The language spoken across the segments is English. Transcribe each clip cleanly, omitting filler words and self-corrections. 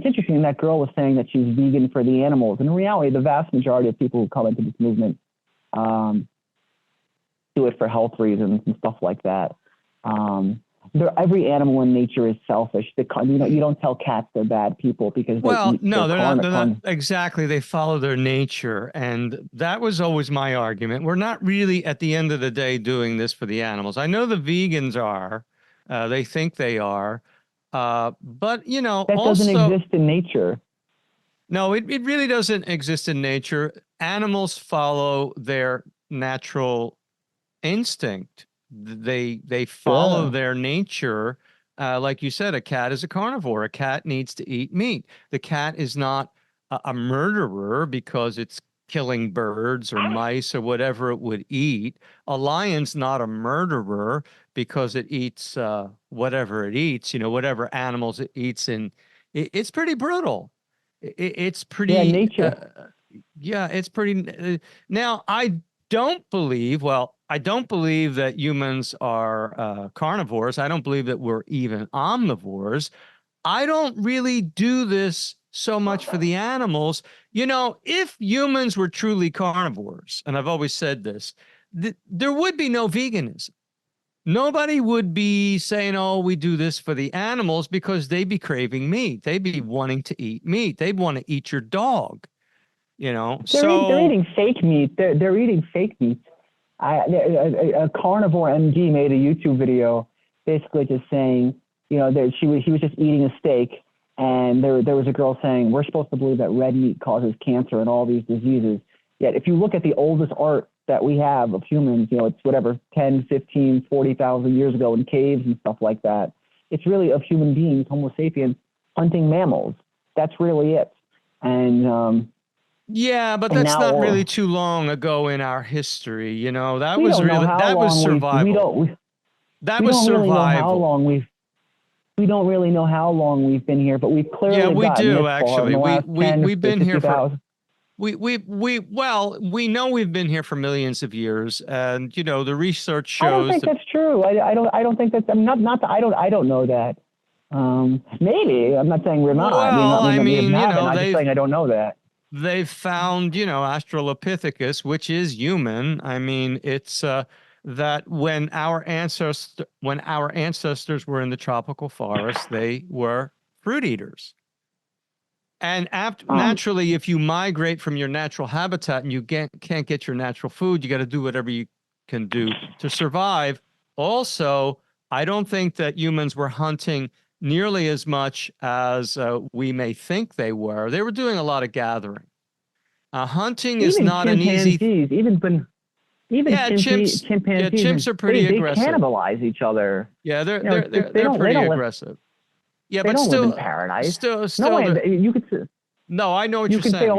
it's interesting. That girl was saying that she's vegan for the animals. And in reality, the vast majority of people who come into this movement do it for health reasons and stuff like that. Every animal in nature is selfish. You don't tell cats they're bad people because Well, no, they're not exactly. They follow their nature. And that was always my argument. We're not really, at the end of the day, doing this for the animals. I know the vegans are. They think they are. But, you know, that doesn't exist in nature. No, it really doesn't exist in nature. Animals follow their natural instinct. They follow their nature. Like you said, a cat is a carnivore. A cat needs to eat meat. The cat is not a murderer because it's killing birds or mice or whatever it would eat. A lion's not a murderer because it eats whatever it eats, you know, whatever animals it eats. And it's pretty brutal. It's pretty, nature. Yeah, it's pretty. Now, I don't believe, I don't believe that humans are carnivores. I don't believe that we're even omnivores. I don't really do this so much for the animals. You know, if humans were truly carnivores, and I've always said this, there would be no veganism. Nobody would be saying, oh, we do this for the animals because they'd be craving meat. They'd be wanting to eat meat. They'd want to eat your dog, you know? They're eating fake meat. They're eating fake meat. A carnivore MD made a YouTube video basically just saying, you know, that he was just eating a steak, and there was a girl saying, we're supposed to believe that red meat causes cancer and all these diseases. Yet if you look at the oldest art that we have of humans, you know, it's whatever, 10, 15, 40,000 years ago in caves and stuff like that. It's really of human beings, Homo sapiens, hunting mammals. That's really it. And yeah, but that's not really too long ago in our history. You know, that was survival. That was survival. We don't really know how long we've been here, but we've clearly gotten this far in the last 10 we've been here for 50,000. We know we've been here for millions of years, and you know the research shows. I don't think that's true. I don't think that's. I'm not. I don't know that. Maybe I'm not saying we're not. Well, I mean, you know, I'm just saying I don't know that. They've found, you know, Australopithecus, which is human. I mean, it's that when our ancestors were in the tropical forest, they were fruit eaters. And naturally, if you migrate from your natural habitat and you can't get your natural food, you got to do whatever you can do to survive. Also, I don't think that humans were hunting nearly as much as we may think they were. They were doing a lot of gathering. Hunting is not an easy. Even chimpanzees. Yeah, chimps are pretty aggressive. They cannibalize each other. Yeah, they're pretty aggressive. Yeah, but still live in paradise. Still, no, you could say. No, I know what you're saying. Say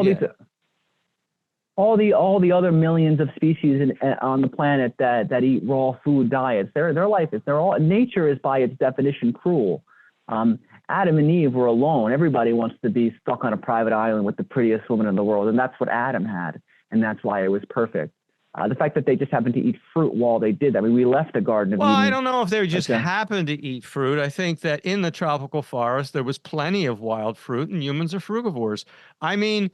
all the other millions of species on the planet that eat raw food diets. Their life is nature is by its definition cruel. Adam and Eve were alone. Everybody wants to be stuck on a private island with the prettiest woman in the world, and that's what Adam had, and that's why it was perfect. The fact that they just happened to eat fruit while they did that. I mean, we left the Garden of Eden. Well, I don't know if they just happened to eat fruit. I think that in the tropical forest, there was plenty of wild fruit, and humans are frugivores. I mean,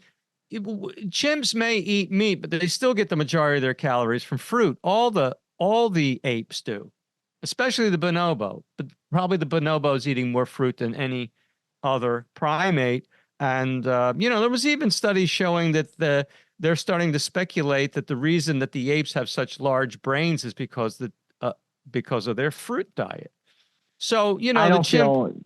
chimps may eat meat, but they still get the majority of their calories from fruit. All the apes do, especially the bonobo. But probably the bonobo is eating more fruit than any other primate. And, you know, there was even studies showing that they're starting to speculate that the reason that the apes have such large brains is because of their fruit diet. So, you know, the chimp.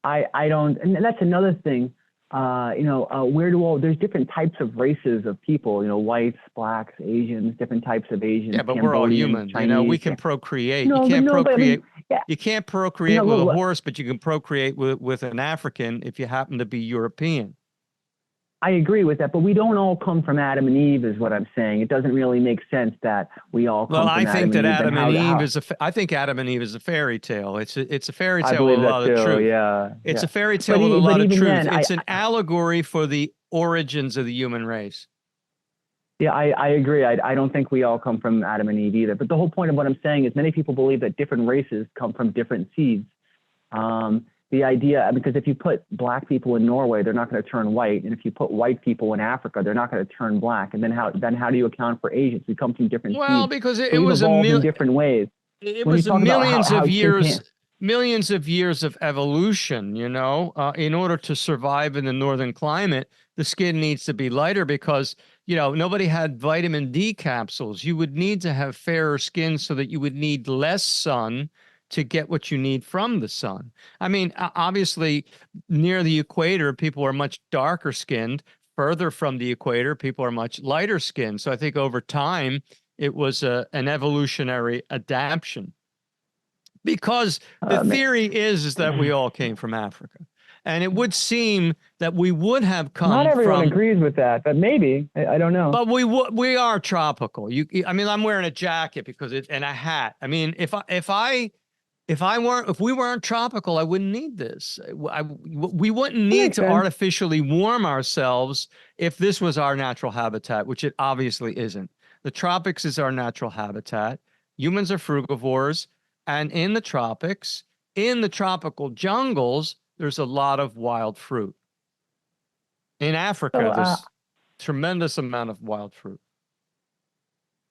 I don't, and that's another thing. There's different types of races of people, you know, whites, blacks, Asians, different types of Asians. Yeah, but we're all human. Chinese, you know, we can procreate. You can't procreate. You can't procreate with a horse, but you can procreate with an African if you happen to be European. I agree with that, but we don't all come from Adam and Eve, is what I'm saying. It doesn't really make sense that we all come from Adam and Eve. Well, I think that Adam and Eve I think Adam and Eve is a fairy tale. It's a fairy tale with a lot of truth. Yeah, it's a fairy tale with a lot of truth. It's an allegory for the origins of the human race. Yeah, I agree. I don't think we all come from Adam and Eve either. But the whole point of what I'm saying is many people believe that different races come from different seeds. the idea, because if you put black people in Norway, they're not going to turn white, and if you put white people in Africa, they're not going to turn black. And then how do you account for Asians? We come from different Well, seeds. because So we've evolved in different ways. it When you was a talk about how chimpanzees, millions of years of evolution, you know, in order to survive in the northern climate, the skin needs to be lighter because, you know, nobody had vitamin D capsules. You would need to have fairer skin so that you would need less sun to get what you need from the sun. I mean, obviously, near the equator, people are much darker skinned. Further from the equator, people are much lighter skinned. So I think over time, it was an evolutionary adaptation because the theory is that we all came from Africa. And it would seem that we would have come not everyone from, agrees with that, but maybe, I don't know. but we are tropical. I mean, I'm wearing a jacket because and a hat. I mean, if we weren't tropical, I wouldn't need this. We wouldn't need to artificially warm ourselves if this was our natural habitat, which it obviously isn't. The tropics is our natural habitat. Humans are frugivores. And in the tropics, in the tropical jungles, there's a lot of wild fruit. In Africa, there's tremendous amount of wild fruit.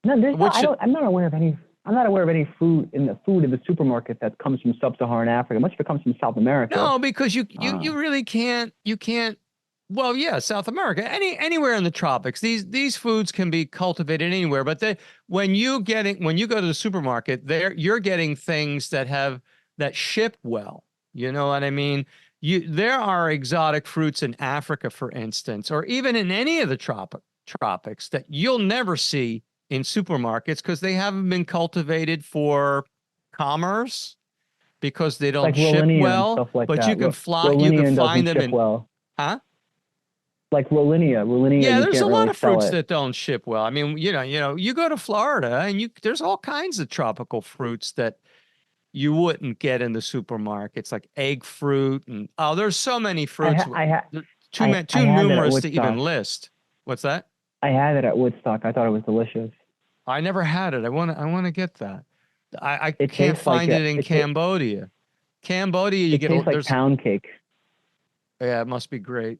No, I'm not aware of any food in the supermarket that comes from sub-Saharan Africa. Much of it comes from South America. No, because you really can't. Well, yeah, South America, anywhere in the tropics, these foods can be cultivated anywhere. But when you go to the supermarket, you're getting things that ship well. You know what I mean? There are exotic fruits in Africa, for instance, or even in any of the tropics that you'll never see in supermarkets because they haven't been cultivated for commerce because they don't ship well. Stuff like but that. you can find them in well. Huh? Like Rollinia. Yeah, there's a lot of fruits that don't ship well. I mean, you know, you go to Florida and there's all kinds of tropical fruits that you wouldn't get in the supermarkets, like egg fruit and there's so many fruits. Too numerous to even list. What's that? I had it at Woodstock. I thought it was delicious. I never had it. I want to get that. I can't find it in Cambodia. Cambodia, tastes like pound cake. Yeah, it must be great.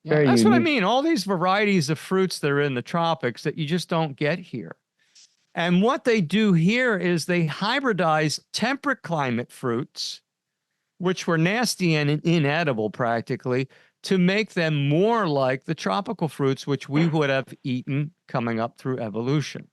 Yeah, that's what I mean. All these varieties of fruits that are in the tropics that you just don't get here. And what they do here is they hybridize temperate climate fruits, which were nasty and inedible practically, to make them more like the tropical fruits, which we would have eaten coming up through evolution.